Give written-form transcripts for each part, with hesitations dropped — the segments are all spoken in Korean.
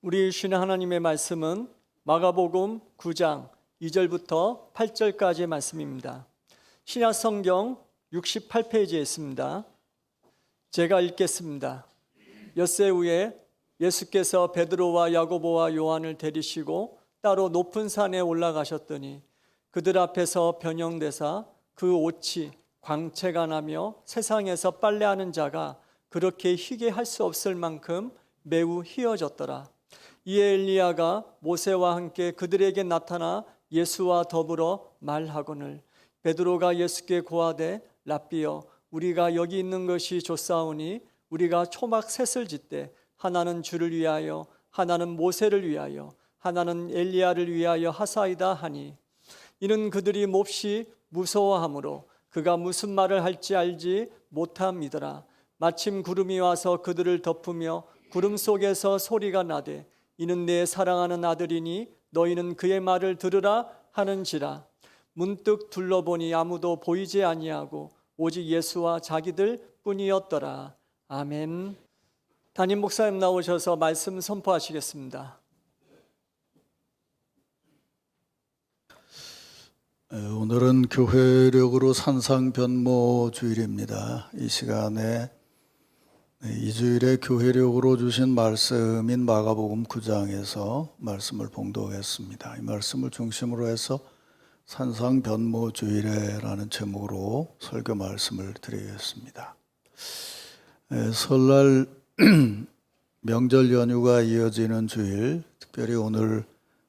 우리 신의 하나님의 말씀은 마가복음 9장 2절부터 8절까지의 말씀입니다. 신약 성경 68페이지에 있습니다. 제가 읽겠습니다. 엿새 후에 예수께서 베드로와 야고보와 요한을 데리시고 따로 높은 산에 올라가셨더니 그들 앞에서 변형되사 그 옷이 광채가 나며 세상에서 빨래하는 자가 그렇게 희게 할 수 없을 만큼 매우 희어졌더라. 이에 엘리야가 모세와 함께 그들에게 나타나 예수와 더불어 말하거늘 베드로가 예수께 고하되 랍비여 우리가 여기 있는 것이 좋사오니 우리가 초막 셋을 짓되 하나는 주를 위하여 하나는 모세를 위하여 하나는 엘리야를 위하여 하사이다 하니 이는 그들이 몹시 무서워하므로 그가 무슨 말을 할지 알지 못함이더라. 마침 구름이 와서 그들을 덮으며 구름 속에서 소리가 나되 이는 내 사랑하는 아들이니 너희는 그의 말을 들으라 하는지라. 문득 둘러보니 아무도 보이지 아니하고 오직 예수와 자기들 뿐이었더라. 아멘. 담임 목사님 나오셔서 말씀 선포하시겠습니다. 오늘은 교회력으로 산상변모 주일입니다. 이 시간에 이 주일에 교회력으로 주신 말씀인 마가복음 9장에서 말씀을 봉독했습니다. 이 말씀을 중심으로 해서 산상변모 주일에라는 제목으로 설교 말씀을 드리겠습니다. 설날 명절 연휴가 이어지는 주일, 특별히 오늘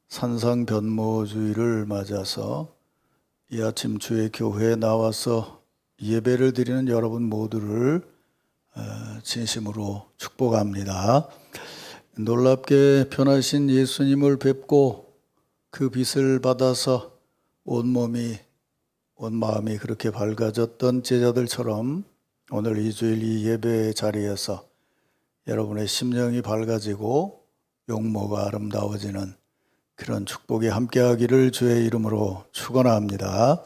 산상변모 주일을 맞아서 이 아침 주의 교회에 나와서 예배를 드리는 여러분 모두를 진심으로 축복합니다. 놀랍게 변하신 예수님을 뵙고 그 빛을 받아서 온 마음이 그렇게 밝아졌던 제자들처럼 오늘 이 주일 이 예배 자리에서 여러분의 심령이 밝아지고 용모가 아름다워지는 그런 축복이 함께하기를 주의 이름으로 축원합니다.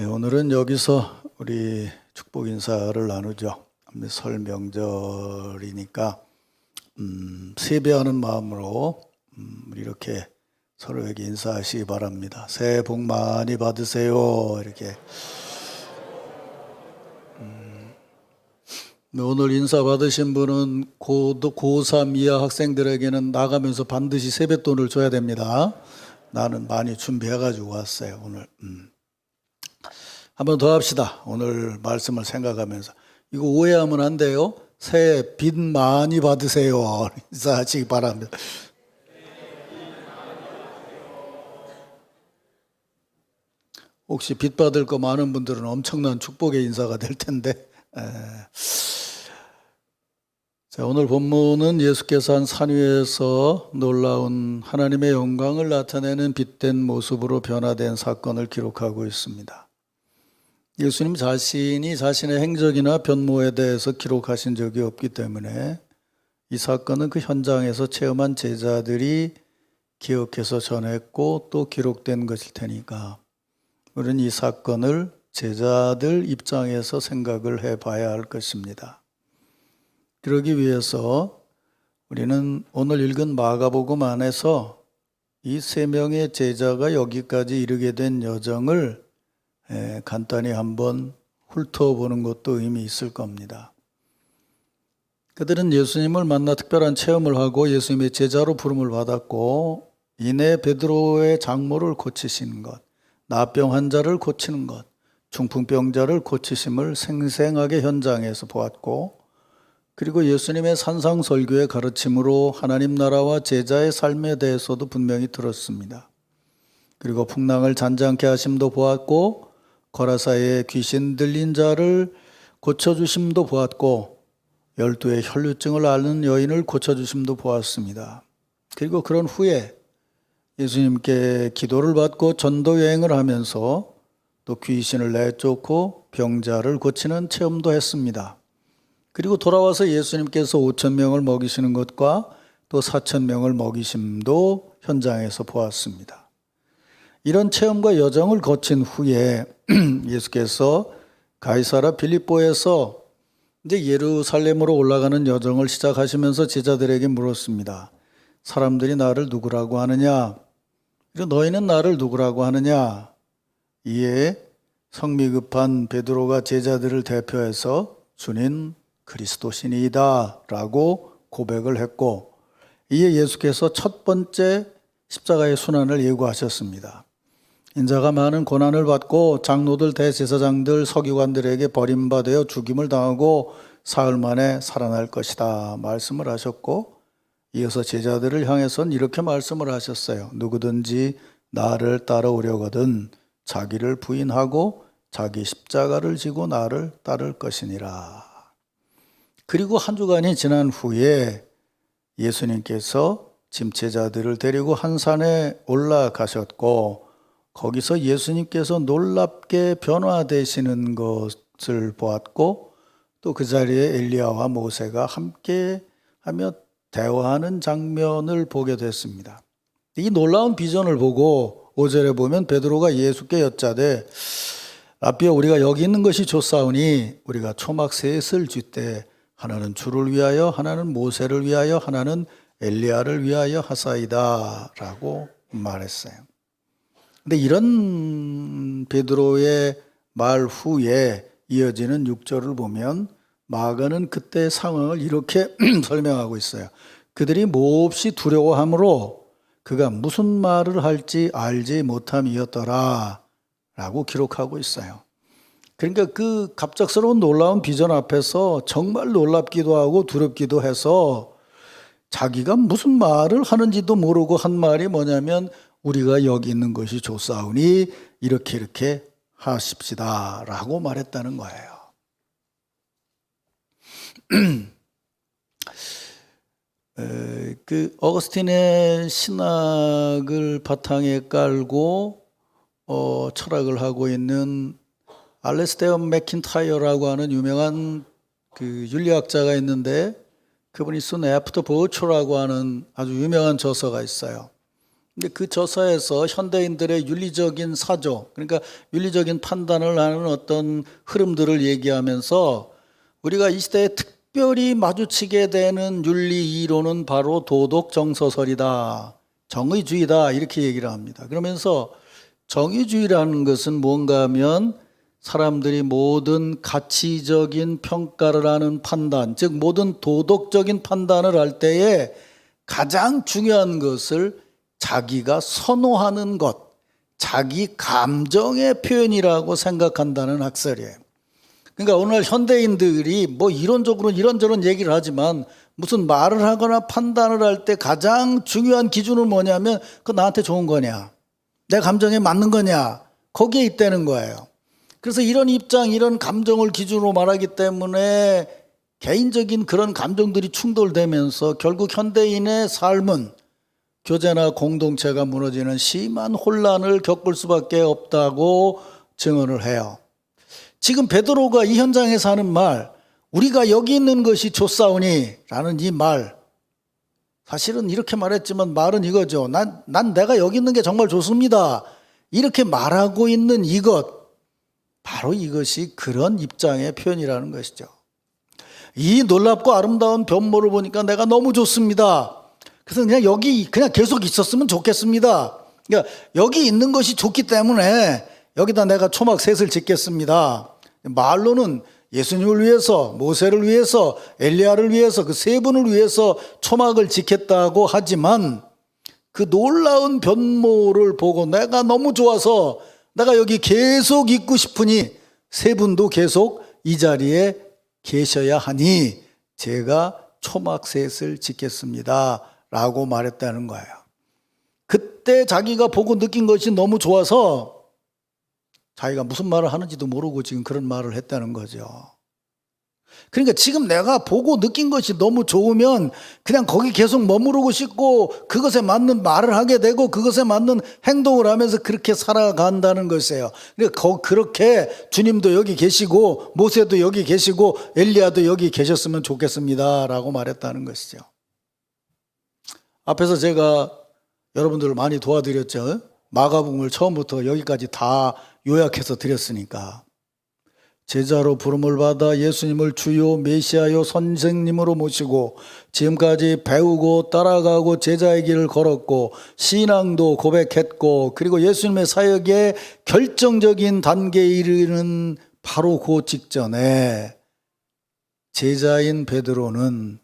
오늘은 여기서 우리 축복 인사를 나누죠. 설 명절이니까 세배하는 마음으로 이렇게 서로에게 인사하시기 바랍니다. 새해 복 많이 받으세요. 이렇게. 오늘 인사 받으신 분은 고3 이하 학생들에게는 나가면서 반드시 세뱃돈을 줘야 됩니다. 나는 많이 준비해가지고 왔어요. 오늘 한 번 더 합시다. 오늘 말씀을 생각하면서 이거 오해하면 안 돼요. 새해 빚 많이 받으세요. 인사하시기 바랍니다. 혹시 빚 받을 거 많은 분들은 엄청난 축복의 인사가 될 텐데. 자, 오늘 본문은 예수께서 한 산 위에서 놀라운 하나님의 영광을 나타내는 빛된 모습으로 변화된 사건을 기록하고 있습니다. 예수님 자신이 자신의 행적이나 변모에 대해서 기록하신 적이 없기 때문에 이 사건은 그 현장에서 체험한 제자들이 기억해서 전했고 또 기록된 것일 테니까 우리는 이 사건을 제자들 입장에서 생각을 해봐야 할 것입니다. 그러기 위해서 우리는 오늘 읽은 마가복음 안에서 이 세 명의 제자가 여기까지 이르게 된 여정을 간단히 한번 훑어보는 것도 의미 있을 겁니다. 그들은 예수님을 만나 특별한 체험을 하고 예수님의 제자로 부름을 받았고 이내 베드로의 장모를 고치시는 것, 나병 환자를 고치는 것, 중풍병자를 고치심을 생생하게 현장에서 보았고 그리고 예수님의 산상설교의 가르침으로 하나님 나라와 제자의 삶에 대해서도 분명히 들었습니다. 그리고 풍랑을 잔잔케 하심도 보았고 거라사의 귀신 들린 자를 고쳐주심도 보았고 12의 혈루증을 앓는 여인을 고쳐주심도 보았습니다. 그리고 그런 후에 예수님께 기도를 받고 전도 여행을 하면서 또 귀신을 내쫓고 병자를 고치는 체험도 했습니다. 그리고 돌아와서 예수님께서 5,000명을 먹이시는 것과 또 4,000명을 먹이심도 현장에서 보았습니다. 이런 체험과 여정을 거친 후에 예수께서 가이사라 빌립보에서 이제 예루살렘으로 올라가는 여정을 시작하시면서 제자들에게 물었습니다. 사람들이 나를 누구라고 하느냐? 너희는 나를 누구라고 하느냐? 이에 성미 급한 베드로가 제자들을 대표해서 주님 그리스도시니이다 라고 고백을 했고, 이에 예수께서 첫 번째 십자가의 순환을 예고하셨습니다. 인자가 많은 고난을 받고 장로들, 대제사장들, 서기관들에게 버림받아 죽임을 당하고 사흘 만에 살아날 것이다 말씀을 하셨고, 이어서 제자들을 향해서는 이렇게 말씀을 하셨어요. 누구든지 나를 따라오려거든 자기를 부인하고 자기 십자가를 지고 나를 따를 것이니라. 그리고 한 주간이 지난 후에 예수님께서 짐제자들을 데리고 한 산에 올라가셨고, 거기서 예수님께서 놀랍게 변화되시는 것을 보았고, 또 그 자리에 엘리야와 모세가 함께 하며 대화하는 장면을 보게 됐습니다. 이 놀라운 비전을 보고 5절에 보면 베드로가 예수께 여짜되 라삐여, 우리가 여기 있는 것이 좋사오니 우리가 초막 셋을 쥐때 하나는 주를 위하여, 하나는 모세를 위하여, 하나는 엘리야를 위하여 하사이다 라고 말했어요. 근데 이런 베드로의 말 후에 이어지는 6절을 보면 마가는 그때 상황을 이렇게 설명하고 있어요. 그들이 몹시 두려워함으로 그가 무슨 말을 할지 알지 못함이었더라 라고 기록하고 있어요. 그러니까 그 갑작스러운 놀라운 비전 앞에서 정말 놀랍기도 하고 두렵기도 해서 자기가 무슨 말을 하는지도 모르고 한 말이 뭐냐면 우리가 여기 있는 것이 좋사오니 이렇게 하십시다 라고 말했다는 거예요. 그 어거스틴의 신학을 바탕에 깔고 철학을 하고 있는 알레스테어 맥킨타이어라고 하는 유명한 그 윤리학자가 있는데, 그분이 쓴 애프터 버추라고 하는 아주 유명한 저서가 있어요. 근데 그 저서에서 현대인들의 윤리적인 사조, 그러니까 윤리적인 판단을 하는 어떤 흐름들을 얘기하면서 우리가 이 시대에 특별히 마주치게 되는 윤리 이론은 바로 도덕 정서설이다, 정의주의다 이렇게 얘기를 합니다. 그러면서 정의주의라는 것은 뭔가 하면 사람들이 모든 가치적인 평가를 하는 판단, 즉 모든 도덕적인 판단을 할 때에 가장 중요한 것을 자기가 선호하는 것, 자기 감정의 표현이라고 생각한다는 학설이에요. 그러니까 오늘 현대인들이 뭐 이론적으로 이런저런 얘기를 하지만 무슨 말을 하거나 판단을 할 때 가장 중요한 기준은 뭐냐면 그거 나한테 좋은 거냐, 내 감정에 맞는 거냐, 거기에 있다는 거예요. 그래서 이런 입장, 이런 감정을 기준으로 말하기 때문에 개인적인 그런 감정들이 충돌되면서 결국 현대인의 삶은 교제나 공동체가 무너지는 심한 혼란을 겪을 수밖에 없다고 증언을 해요. 지금 베드로가 이 현장에서 하는 말, 우리가 여기 있는 것이 좋사오니 라는 이 말, 사실은 이렇게 말했지만 말은 이거죠. 난 내가 여기 있는 게 정말 좋습니다. 이렇게 말하고 있는 이것, 바로 이것이 그런 입장의 표현이라는 것이죠. 이 놀랍고 아름다운 변모를 보니까 내가 너무 좋습니다. 그래서 그냥 여기 그냥 계속 있었으면 좋겠습니다. 그러니까 여기 있는 것이 좋기 때문에 여기다 내가 초막 셋을 짓겠습니다. 말로는 예수님을 위해서, 모세를 위해서, 엘리야를 위해서, 그 세 분을 위해서 초막을 짓겠다고 하지만 그 놀라운 변모를 보고 내가 너무 좋아서 내가 여기 계속 있고 싶으니 세 분도 계속 이 자리에 계셔야 하니 제가 초막 셋을 짓겠습니다 라고 말했다는 거예요. 그때 자기가 보고 느낀 것이 너무 좋아서 자기가 무슨 말을 하는지도 모르고 지금 그런 말을 했다는 거죠. 그러니까 지금 내가 보고 느낀 것이 너무 좋으면 그냥 거기 계속 머무르고 싶고 그것에 맞는 말을 하게 되고 그것에 맞는 행동을 하면서 그렇게 살아간다는 것이에요. 그러니까 그렇게 주님도 여기 계시고 모세도 여기 계시고 엘리야도 여기 계셨으면 좋겠습니다 라고 말했다는 것이죠. 앞에서 제가 여러분들을 많이 도와드렸죠. 마가복음을 처음부터 여기까지 다 요약해서 드렸으니까. 제자로 부름을 받아 예수님을 주요 메시아요 선생님으로 모시고 지금까지 배우고 따라가고 제자의 길을 걸었고 신앙도 고백했고 그리고 예수님의 사역의 결정적인 단계에 이르는 바로 그 직전에 제자인 베드로는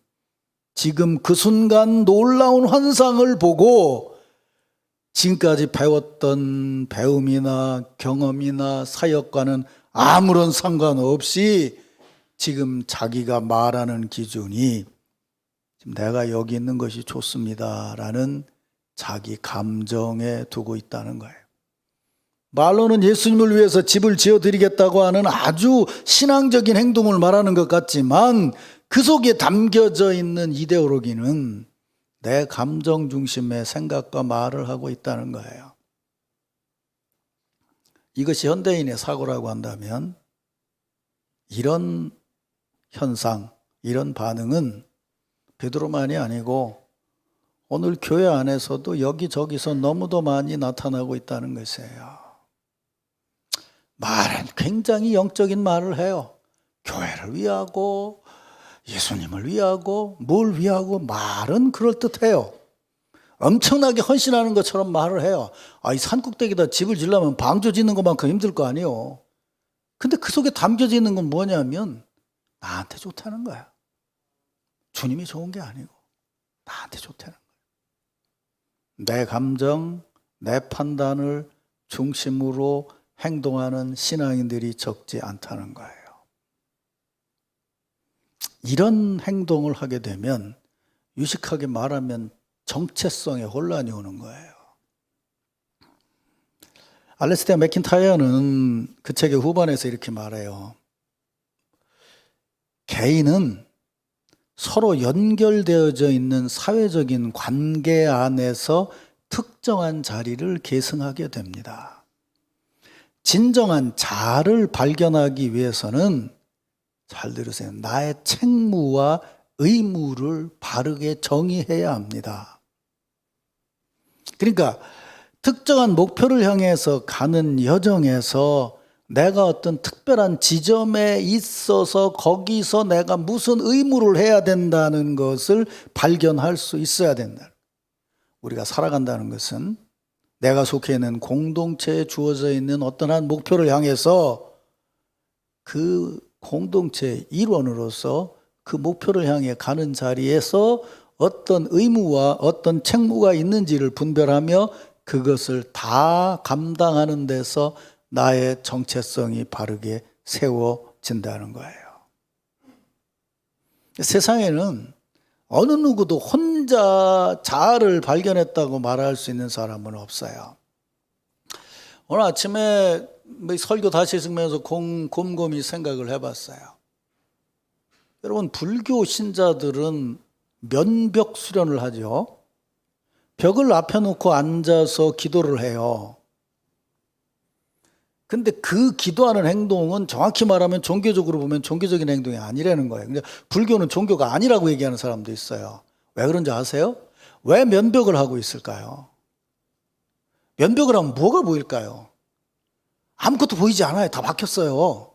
지금 그 순간 놀라운 환상을 보고 지금까지 배웠던 배움이나 경험이나 사역과는 아무런 상관없이 지금 자기가 말하는 기준이 지금 내가 여기 있는 것이 좋습니다라는 자기 감정에 두고 있다는 거예요. 말로는 예수님을 위해서 집을 지어드리겠다고 하는 아주 신앙적인 행동을 말하는 것 같지만 그 속에 담겨져 있는 이데올로기는 내 감정 중심의 생각과 말을 하고 있다는 거예요. 이것이 현대인의 사고라고 한다면 이런 현상, 이런 반응은 베드로만이 아니고 오늘 교회 안에서도 여기저기서 너무도 많이 나타나고 있다는 것이에요. 말은 굉장히 영적인 말을 해요. 교회를 위하고 예수님을 위하고 뭘 위하고 말은 그럴듯해요. 엄청나게 헌신하는 것처럼 말을 해요. 이 산꼭대기에다 집을 지려면 방조 짓는 것만큼 힘들 거 아니에요. 근데 그 속에 담겨져 있는 건 뭐냐면 나한테 좋다는 거야. 주님이 좋은 게 아니고 나한테 좋다는 거야. 내 감정, 내 판단을 중심으로 행동하는 신앙인들이 적지 않다는 거예요. 이런 행동을 하게 되면 유식하게 말하면 정체성에 혼란이 오는 거예요. 알래스테어 맥킨타이어는 그 책의 후반에서 이렇게 말해요. 개인은 서로 연결되어져 있는 사회적인 관계 안에서 특정한 자리를 계승하게 됩니다. 진정한 자아를 발견하기 위해서는 잘 들으세요. 나의 책무와 의무를 바르게 정의해야 합니다. 그러니까 특정한 목표를 향해서 가는 여정에서 내가 어떤 특별한 지점에 있어서 거기서 내가 무슨 의무를 해야 된다는 것을 발견할 수 있어야 된다. 우리가 살아간다는 것은 내가 속해 있는 공동체에 주어져 있는 어떤 한 목표를 향해서 그 공동체의 일원으로서 그 목표를 향해 가는 자리에서 어떤 의무와 어떤 책무가 있는지를 분별하며 그것을 다 감당하는 데서 나의 정체성이 바르게 세워진다는 거예요. 세상에는 어느 누구도 혼자 자아를 발견했다고 말할 수 있는 사람은 없어요. 오늘 아침에 설교 다시 읽으면서 곰곰이 생각을 해봤어요. 여러분, 불교 신자들은 면벽 수련을 하죠. 벽을 앞에 놓고 앉아서 기도를 해요. 근데 그 기도하는 행동은 정확히 말하면 종교적으로 보면 종교적인 행동이 아니라는 거예요. 근데 불교는 종교가 아니라고 얘기하는 사람도 있어요. 왜 그런지 아세요? 왜 면벽을 하고 있을까요? 면벽을 하면 뭐가 보일까요? 아무것도 보이지 않아요. 다 막혔어요.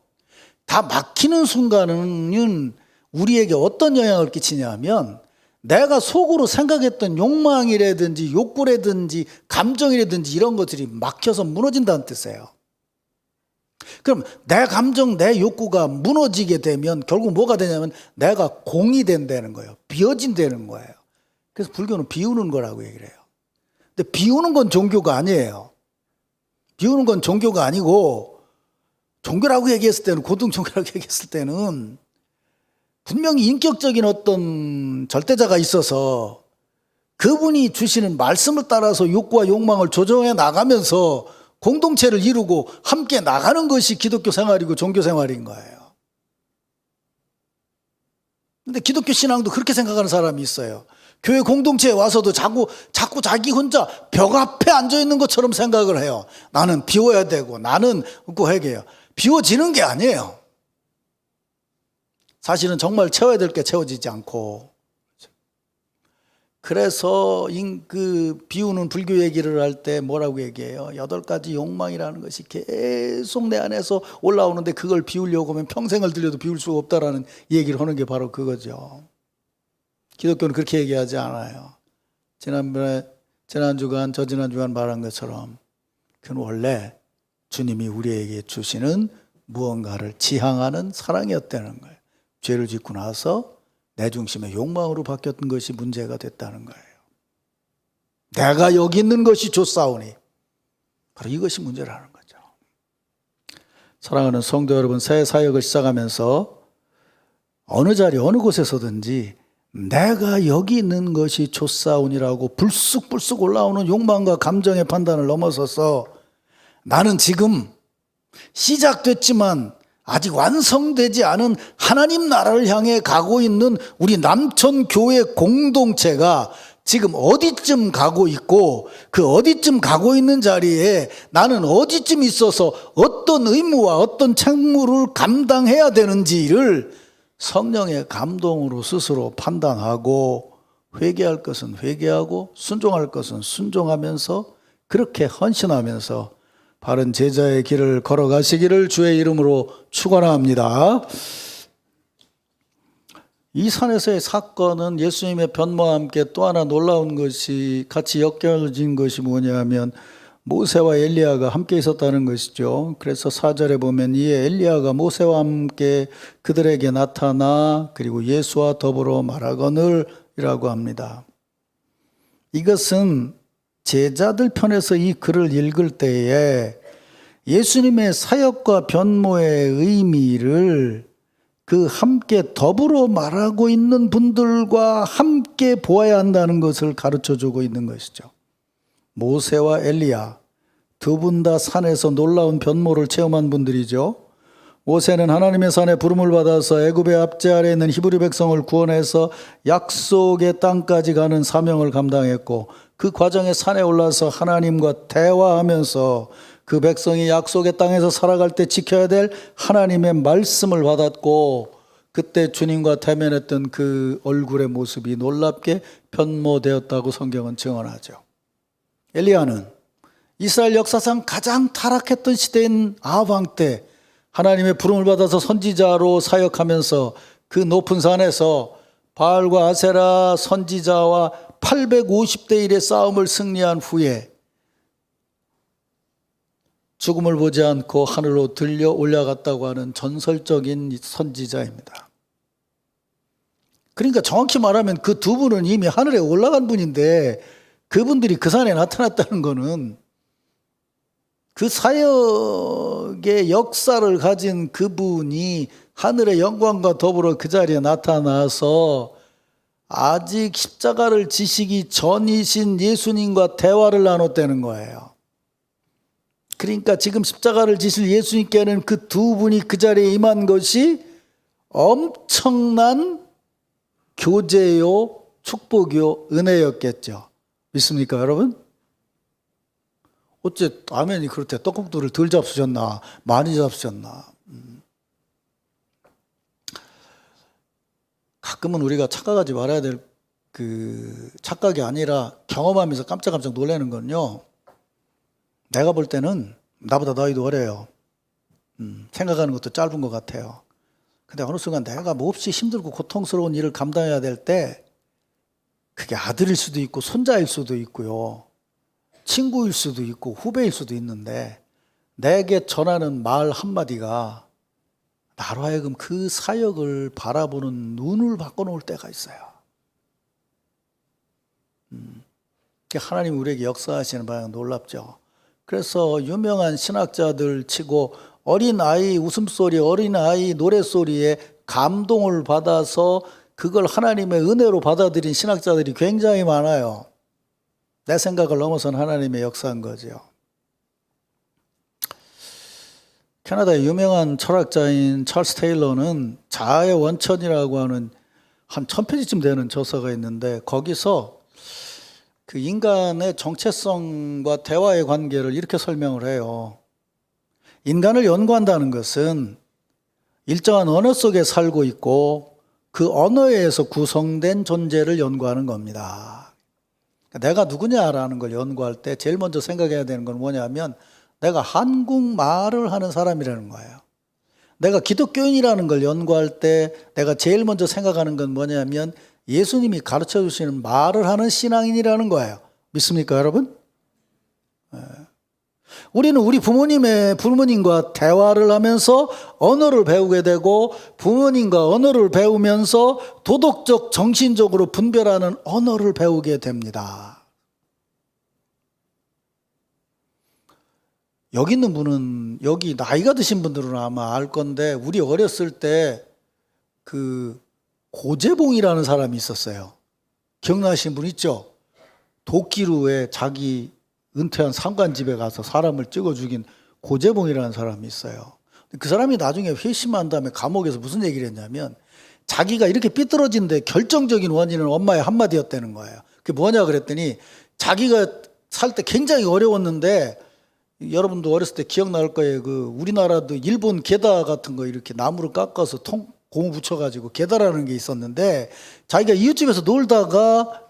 다 막히는 순간은 우리에게 어떤 영향을 끼치냐면 내가 속으로 생각했던 욕망이라든지 욕구라든지 감정이라든지 이런 것들이 막혀서 무너진다는 뜻이에요. 그럼 내 감정, 내 욕구가 무너지게 되면 결국 뭐가 되냐면 내가 공이 된다는 거예요. 비워진다는 거예요. 그래서 불교는 비우는 거라고 얘기를 해요. 근데 비우는 건 종교가 아니에요. 비우는 건 종교가 아니고 종교라고 얘기했을 때는 고등 종교라고 얘기했을 때는 분명히 인격적인 어떤 절대자가 있어서 그분이 주시는 말씀을 따라서 욕구와 욕망을 조정해 나가면서 공동체를 이루고 함께 나가는 것이 기독교 생활이고 종교 생활인 거예요. 근데 기독교 신앙도 그렇게 생각하는 사람이 있어요. 교회 공동체에 와서도 자꾸 자기 혼자 벽 앞에 앉아 있는 것처럼 생각을 해요. 나는 비워야 되고 나는 그 회개해요. 비워지는 게 아니에요. 사실은 정말 채워야 될 게 채워지지 않고 그래서 그 비우는 불교 얘기를 할 때 뭐라고 얘기해요? 8가지 욕망이라는 것이 계속 내 안에서 올라오는데 그걸 비우려고 하면 평생을 들려도 비울 수가 없다라는 얘기를 하는 게 바로 그거죠. 기독교는 그렇게 얘기하지 않아요. 지난주간 저지난주간 말한 것처럼 그건 원래 주님이 우리에게 주시는 무언가를 지향하는 사랑이었다는 거예요. 죄를 짓고 나서 내 중심의 욕망으로 바뀌었던 것이 문제가 됐다는 거예요. 내가 여기 있는 것이 좋사오니 바로 이것이 문제라는 거죠. 사랑하는 성도 여러분, 새 사역을 시작하면서 어느 자리 어느 곳에서든지 내가 여기 있는 것이 좋사오니라고 불쑥불쑥 올라오는 욕망과 감정의 판단을 넘어서서 나는 지금 시작됐지만 아직 완성되지 않은 하나님 나라를 향해 가고 있는 우리 남천교회 공동체가 지금 어디쯤 가고 있고 그 어디쯤 가고 있는 자리에 나는 어디쯤 있어서 어떤 의무와 어떤 책무를 감당해야 되는지를 성령의 감동으로 스스로 판단하고 회개할 것은 회개하고 순종할 것은 순종하면서 그렇게 헌신하면서 바른 제자의 길을 걸어가시기를 주의 이름으로 축원합니다. 이 산에서의 사건은 예수님의 변모와 함께 또 하나 놀라운 것이 같이 엮여진 것이 뭐냐면 모세와 엘리야가 함께 있었다는 것이죠. 그래서 4절에 보면 이에 엘리야가 모세와 함께 그들에게 나타나 그리고 예수와 더불어 말하거늘이라고 합니다. 이것은 제자들 편에서 이 글을 읽을 때에 예수님의 사역과 변모의 의미를 그 함께 더불어 말하고 있는 분들과 함께 보아야 한다는 것을 가르쳐주고 있는 것이죠. 모세와 엘리야 두 분 다 산에서 놀라운 변모를 체험한 분들이죠. 모세는 하나님의 산에 부름을 받아서 애굽의 압제 아래에 있는 히브리 백성을 구원해서 약속의 땅까지 가는 사명을 감당했고 그 과정에 산에 올라서 하나님과 대화하면서 그 백성이 약속의 땅에서 살아갈 때 지켜야 될 하나님의 말씀을 받았고 그때 주님과 대면했던 그 얼굴의 모습이 놀랍게 변모되었다고 성경은 증언하죠. 엘리야는 이스라엘 역사상 가장 타락했던 시대인 아합 왕 때 하나님의 부름을 받아서 선지자로 사역하면서 그 높은 산에서 바알과 아세라 선지자와 850대 1의 싸움을 승리한 후에 죽음을 보지 않고 하늘로 들려 올라갔다고 하는 전설적인 선지자입니다. 그러니까 정확히 말하면 그 두 분은 이미 하늘에 올라간 분인데 그분들이 그 산에 나타났다는 것은 그 사역의 역사를 가진 그분이 하늘의 영광과 더불어 그 자리에 나타나서 아직 십자가를 지시기 전이신 예수님과 대화를 나눴다는 거예요. 그러니까 지금 십자가를 지실 예수님께는 그 두 분이 그 자리에 임한 것이 엄청난 교제요, 축복요, 은혜였겠죠. 믿습니까, 여러분? 어째 아멘이 그렇대. 떡국들을 덜 잡수셨나 많이 잡수셨나. 가끔은 우리가 착각하지 말아야 될 그 착각이 아니라 경험하면서 깜짝깜짝 놀라는 건요, 내가 볼 때는 나보다 나이도 어려요. 생각하는 것도 짧은 것 같아요. 근데 어느 순간 내가 몹시 힘들고 고통스러운 일을 감당해야 될 때 그게 아들일 수도 있고 손자일 수도 있고요, 친구일 수도 있고 후배일 수도 있는데 내게 전하는 말 한마디가 나로 하여금 그 사역을 바라보는 눈을 바꿔놓을 때가 있어요. 하나님이 우리에게 역사하시는 방향 놀랍죠. 그래서 유명한 신학자들 치고 어린아이 웃음소리, 어린아이 노래소리에 감동을 받아서 그걸 하나님의 은혜로 받아들인 신학자들이 굉장히 많아요. 내 생각을 넘어선 하나님의 역사인 거죠. 캐나다의 유명한 철학자인 찰스 테일러는 자아의 원천이라고 하는 한 1000페이지쯤 되는 저서가 있는데 거기서 그 인간의 정체성과 대화의 관계를 이렇게 설명을 해요. 인간을 연구한다는 것은 일정한 언어 속에 살고 있고 그 언어에 의해서 구성된 존재를 연구하는 겁니다. 내가 누구냐라는 걸 연구할 때 제일 먼저 생각해야 되는 건 뭐냐면 내가 한국말을 하는 사람이라는 거예요. 내가 기독교인이라는 걸 연구할 때 내가 제일 먼저 생각하는 건 뭐냐면 예수님이 가르쳐 주시는 말을 하는 신앙인이라는 거예요. 믿습니까, 여러분? 우리는 우리 부모님과 대화를 하면서 언어를 배우게 되고 부모님과 언어를 배우면서 도덕적, 정신적으로 분별하는 언어를 배우게 됩니다. 여기 있는 분은, 여기 나이가 드신 분들은 아마 알 건데 우리 어렸을 때 그 고재봉이라는 사람이 있었어요. 기억나시는 분 있죠? 도끼루에 자기 은퇴한 상관집에 가서 사람을 찍어 죽인 고재봉이라는 사람이 있어요. 그 사람이 나중에 회심한 다음에 감옥에서 무슨 얘기를 했냐면 자기가 이렇게 삐뚤어진데 결정적인 원인은 엄마의 한마디였다는 거예요. 그게 뭐냐 그랬더니 자기가 살 때 굉장히 어려웠는데 여러분도 어렸을 때 기억날 거예요. 그 우리나라도 일본 게다 같은 거 이렇게 나무를 깎아서 고무 붙여가지고 게다라는 게 있었는데 자기가 이웃집에서 놀다가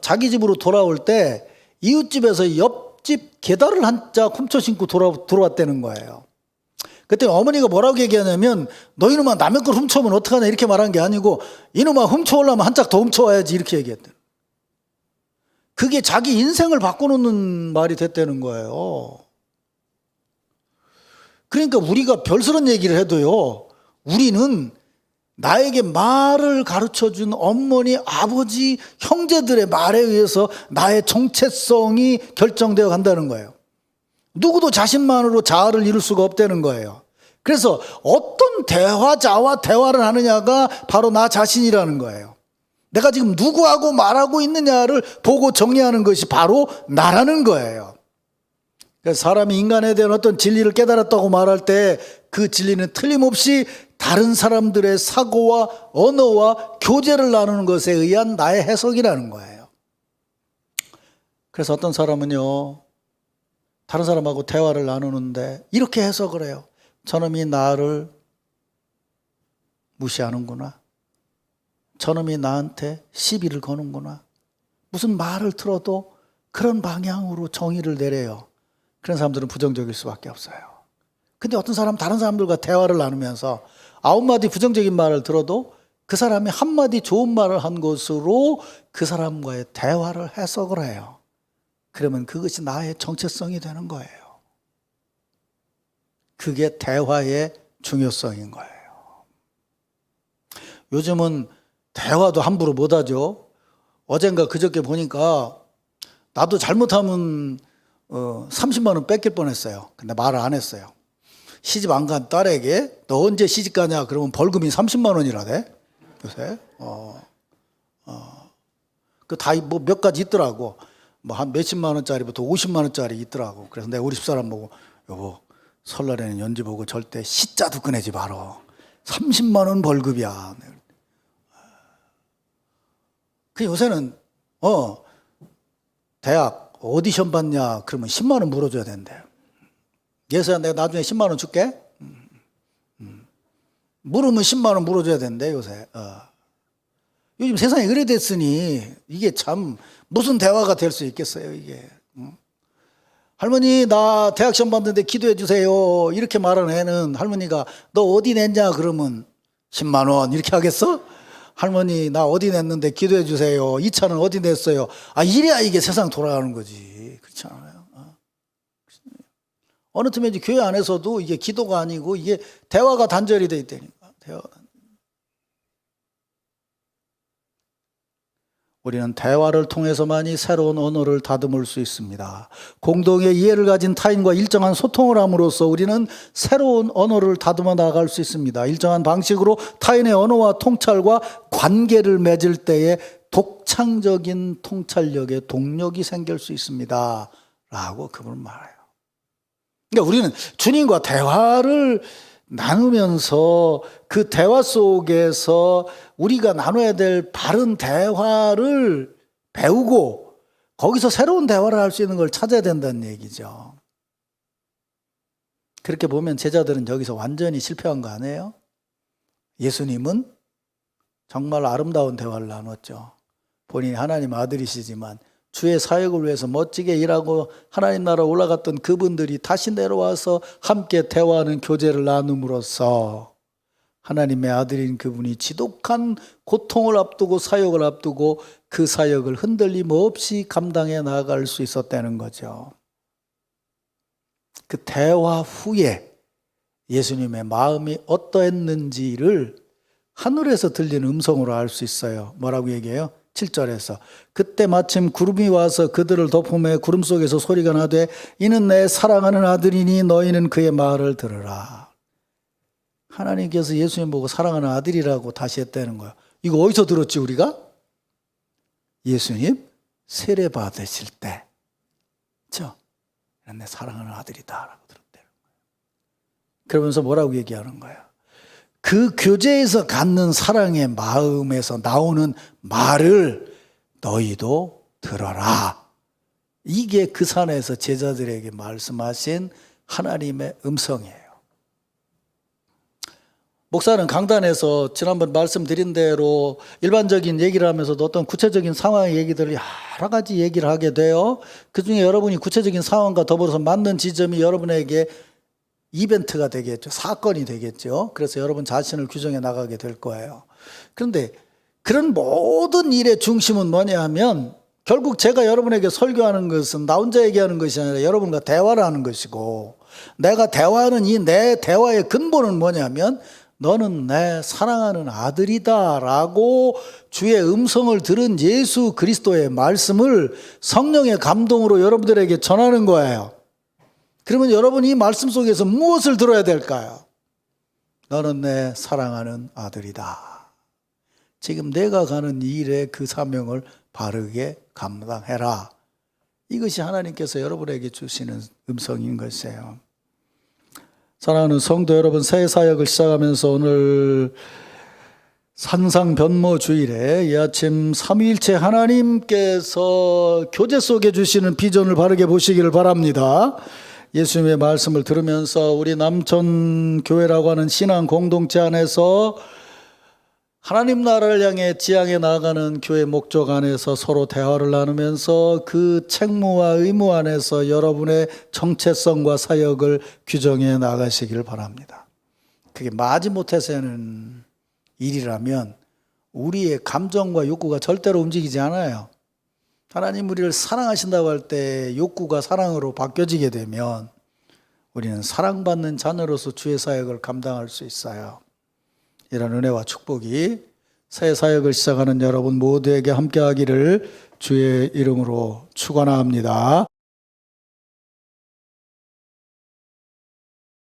자기 집으로 돌아올 때 이웃집에서 옆집 계단을 한 짝 훔쳐 신고 돌아왔다는 거예요. 그때 어머니가 뭐라고 얘기하냐면 너 이놈아 남의 걸 훔쳐오면 어떡하냐 이렇게 말한 게 아니고 이놈아 훔쳐오려면 한 짝 더 훔쳐와야지 이렇게 얘기했대. 그게 자기 인생을 바꿔놓는 말이 됐다는 거예요. 그러니까 우리가 별스런 얘기를 해도요, 우리는 나에게 말을 가르쳐준 어머니, 아버지, 형제들의 말에 의해서 나의 정체성이 결정되어 간다는 거예요. 누구도 자신만으로 자아를 이룰 수가 없다는 거예요. 그래서 어떤 대화자와 대화를 하느냐가 바로 나 자신이라는 거예요. 내가 지금 누구하고 말하고 있느냐를 보고 정리하는 것이 바로 나라는 거예요. 그래서 사람이 인간에 대한 어떤 진리를 깨달았다고 말할 때 그 진리는 틀림없이 다른 사람들의 사고와 언어와 교제를 나누는 것에 의한 나의 해석이라는 거예요. 그래서 어떤 사람은요, 다른 사람하고 대화를 나누는데 이렇게 해석을 해요. 저놈이 나를 무시하는구나. 저놈이 나한테 시비를 거는구나. 무슨 말을 들어도 그런 방향으로 정의를 내려요. 그런 사람들은 부정적일 수밖에 없어요. 근데 어떤 사람 다른 사람들과 대화를 나누면서 9마디 부정적인 말을 들어도 그 사람이 한마디 좋은 말을 한 것으로 그 사람과의 대화를 해석을 해요. 그러면 그것이 나의 정체성이 되는 거예요. 그게 대화의 중요성인 거예요. 요즘은 대화도 함부로 못하죠. 어젠가 그저께 보니까 나도 잘못하면 30만 원 뺏길 뻔했어요. 근데 말을 안 했어요. 시집 안 간 딸에게 너 언제 시집 가냐 그러면 벌금이 30만 원이라대 요새. 그 다 뭐 몇 가지 있더라고. 뭐 한 몇십만 원짜리부터 50만 원짜리 있더라고. 그래서 내가 우리 집사람 보고 여보 설날에는 연지 보고 절대 시자도 꺼내지 마라. 30만 원 벌금이야. 그 요새는 대학 오디션 봤냐 그러면 10만 원 물어줘야 된대. 예서야 내가 나중에 10만 원 줄게. 물으면 10만 원 물어줘야 된대 요새. 요즘 세상이 그래 됐으니 이게 참 무슨 대화가 될 수 있겠어요 이게. 할머니 나 대학 시험 봤는데 기도해 주세요 이렇게 말하는 애는 할머니가 너 어디 냈냐 그러면 10만 원 이렇게 하겠어? 할머니 나 어디 냈는데 기도해 주세요. 이 차는 어디 냈어요? 이래야 이게 세상 돌아가는 거지. 그렇지 않아요? 어느 틈에 이제 교회 안에서도 이게 기도가 아니고 이게 대화가 단절이 돼 있다니까. 대화가. 우리는 대화를 통해서만이 새로운 언어를 다듬을 수 있습니다. 공동의 이해를 가진 타인과 일정한 소통을 함으로써 우리는 새로운 언어를 다듬어 나갈 수 있습니다. 일정한 방식으로 타인의 언어와 통찰과 관계를 맺을 때에 독창적인 통찰력의 동력이 생길 수 있습니다. 라고 그분은 말해요. 그러니까 우리는 주님과 대화를 나누면서 그 대화 속에서 우리가 나눠야 될 바른 대화를 배우고 거기서 새로운 대화를 할 수 있는 걸 찾아야 된다는 얘기죠. 그렇게 보면 제자들은 여기서 완전히 실패한 거 아니에요? 예수님은 정말 아름다운 대화를 나눴죠. 본인이 하나님 아들이시지만 주의 사역을 위해서 멋지게 일하고 하나님 나라 올라갔던 그분들이 다시 내려와서 함께 대화하는 교제를 나눔으로써 하나님의 아들인 그분이 지독한 고통을 앞두고 사역을 앞두고 그 사역을 흔들림 없이 감당해 나갈 수 있었다는 거죠. 그 대화 후에 예수님의 마음이 어떠했는지를 하늘에서 들리는 음성으로 알 수 있어요. 뭐라고 얘기해요? 7절에서 그때 마침 구름이 와서 그들을 덮음에 구름 속에서 소리가 나되 이는 내 사랑하는 아들이니 너희는 그의 말을 들으라. 하나님께서 예수님 보고 사랑하는 아들이라고 다시 했다는 거예요. 이거 어디서 들었지 우리가? 예수님 세례 받으실 때. 그렇죠? 내 사랑하는 아들이다 라고 들었대요. 그러면서 뭐라고 얘기하는 거예요? 그 교제에서 갖는 사랑의 마음에서 나오는 말을 너희도 들어라. 이게 그 산에서 제자들에게 말씀하신 하나님의 음성이에요. 목사는 강단에서 지난번 말씀드린 대로 일반적인 얘기를 하면서도 어떤 구체적인 상황의 얘기들을 여러 가지 얘기를 하게 돼요. 그중에 여러분이 구체적인 상황과 더불어서 맞는 지점이 여러분에게 이벤트가 되겠죠. 사건이 되겠죠. 그래서 여러분 자신을 규정해 나가게 될 거예요. 그런데 그런 모든 일의 중심은 뭐냐 하면 결국 제가 여러분에게 설교하는 것은 나 혼자 얘기하는 것이 아니라 여러분과 대화를 하는 것이고 내가 대화하는 이 내 대화의 근본은 뭐냐면 너는 내 사랑하는 아들이다 라고 주의 음성을 들은 예수 그리스도의 말씀을 성령의 감동으로 여러분들에게 전하는 거예요. 그러면 여러분이 이 말씀 속에서 무엇을 들어야 될까요? 너는 내 사랑하는 아들이다. 지금 내가 가는 일의 그 사명을 바르게 감당해라. 이것이 하나님께서 여러분에게 주시는 음성인 것이에요. 사랑하는 성도 여러분, 새 사역을 시작하면서 오늘 산상변모주일에 이 아침 삼위일체 하나님께서 교제 속에 주시는 비전을 바르게 보시기를 바랍니다. 예수님의 말씀을 들으면서 우리 남천교회라고 하는 신앙 공동체 안에서 하나님 나라를 향해 지향해 나아가는 교회 목적 안에서 서로 대화를 나누면서 그 책무와 의무 안에서 여러분의 정체성과 사역을 규정해 나가시길 바랍니다. 그게 마지못해서는 일이라면 우리의 감정과 욕구가 절대로 움직이지 않아요. 하나님 우리를 사랑하신다고 할 때 욕구가 사랑으로 바뀌어지게 되면 우리는 사랑받는 자녀로서 주의 사역을 감당할 수 있어요. 이런 은혜와 축복이 새 사역을 시작하는 여러분 모두에게 함께하기를 주의 이름으로 축원합니다.